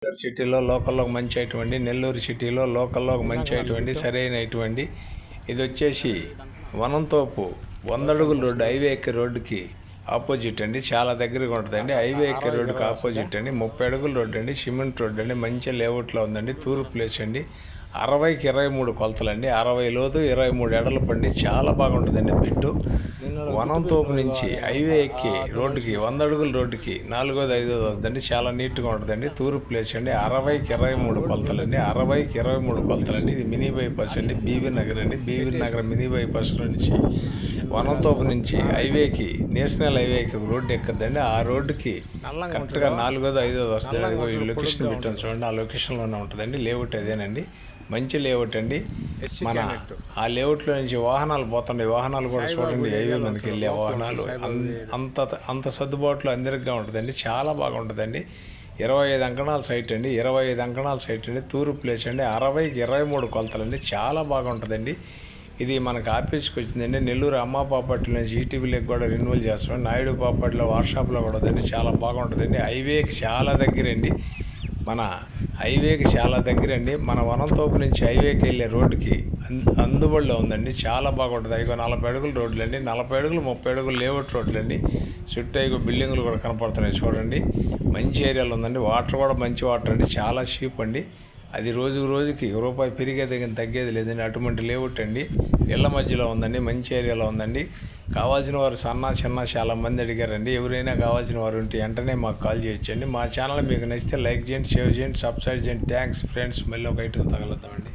నెల్లూరు సిటీలో లోకల్లో మంచి అటువంటి నెల్లూరు సిటీలో లోకల్లో మంచి అటువంటి సరైనటువంటి ఇది వచ్చేసి వనంతోపు 100 అడుగుల రోడ్డు హైవే ఎక్కే రోడ్డుకి ఆపోజిట్ అండి. చాలా దగ్గరగా ఉంటుందండి. హైవే ఎక్కే రోడ్డుకి ఆపోజిట్ అండి. 30 అడుగుల రోడ్డు అండి. సిమెంట్ రోడ్డు అండి. మంచి లేఅవుట్లో ఉందండి. తూర్పు ప్లేస్ అండి. 60కి 23 కొలతలండి. 60 లోతు 23 ఎడలు పండి చాలా బాగుంటుందండి. బిట్టు వనంతోపు నుంచి హైవే ఎక్కి రోడ్డుకి 100 అడుగుల రోడ్డుకి 4వ 5వ వద్దండి. చాలా నీట్గా ఉంటుందండి. తూర్పు ప్లేస్ అండి. 60కి 23 కొలతలండి. 60కి 23 కొలతలండి. ఇది మినీ బైపాస్ అండి. బీవీ నగర్ అండి. బీవీ నగర్ మినీ బైపాస్ నుంచి వనంతోపు నుంచి హైవేకి నేషనల్ హైవేకి రోడ్డు ఎక్కద్దండి. ఆ రోడ్డుకి కరెక్ట్గా 4వ 5వ వస్తుంది. అదిగో ఈ లొకేషన్ పెట్టాను చూడండి. ఆ లొకేషన్లోనే ఉంటుందండి. లేఅవుట్ అదేనండి. మంచి లేఅవుట్ అండి. మన ఆ లేఅవుట్లో నుంచి వాహనాలు పోతుంటాయి. వాహనాలు కూడా చూడండి. హైవే మీదకి వెళ్ళే వాహనాలు అంత సర్దుబాటులో అందరికీ ఉంటుందండి. చాలా బాగుంటుందండి. 25 అంకణాల సైట్ అండి. 25 అంకణాల సైట్ అండి. తూర్పు ప్లేస్ అండి. 60కి 23 కొలతలండి. చాలా బాగుంటుందండి. ఇది మనకు ఆఫీస్కి వచ్చిందండి. నెల్లూరు అమ్మ ప్రాపర్టీ నుంచి ఈటీవీలోకి కూడా రెన్యువల్ చేస్తాం. నాయుడు ప్రాపర్టీలో వాట్సాప్లో కూడా ఉందండి. చాలా బాగుంటుందండి. హైవేకి చాలా దగ్గరండి. మన హైవేకి చాలా దగ్గరండి. మన వనంతోపు నుంచి హైవేకి వెళ్ళే రోడ్డుకి అందుబాటులో ఉందండి. చాలా బాగుంటుంది. ఇగో 40 అడుగుల రోడ్లు అండి. 40 అడుగులు 30 అడుగులు లేఅవుట్ రోడ్లు అండి. చుట్టూ ఇగో బిల్డింగులు కూడా కనపడుతున్నాయి చూడండి. మంచి ఏరియాలో ఉందండి. వాటర్ కూడా మంచి వాటర్ అండి. చాలా చీప్ అండి. అది రోజుకి రూపాయి పెరిగేది తగ్గేది లేదండి. అటువంటి లేఅవుట్ అండి. ఇళ్ల మధ్యలో ఉందండి. మంచి ఏరియాలో ఉందండి. కావాల్సిన వారు చిన్న చాలా మంది అడిగారండి. ఎవరైనా కావాల్సిన వారు ఉంటే వెంటనే మాకు కాల్ చేయొచ్చండి. మా ఛానల్ మీకు నచ్చితే లైక్ చేయండి, షేర్ చేయండి, సబ్స్క్రైబ్ చేయండి. Thanks friends. మళ్ళీ ఒక ఐటమ్ తగలుద్దామండి.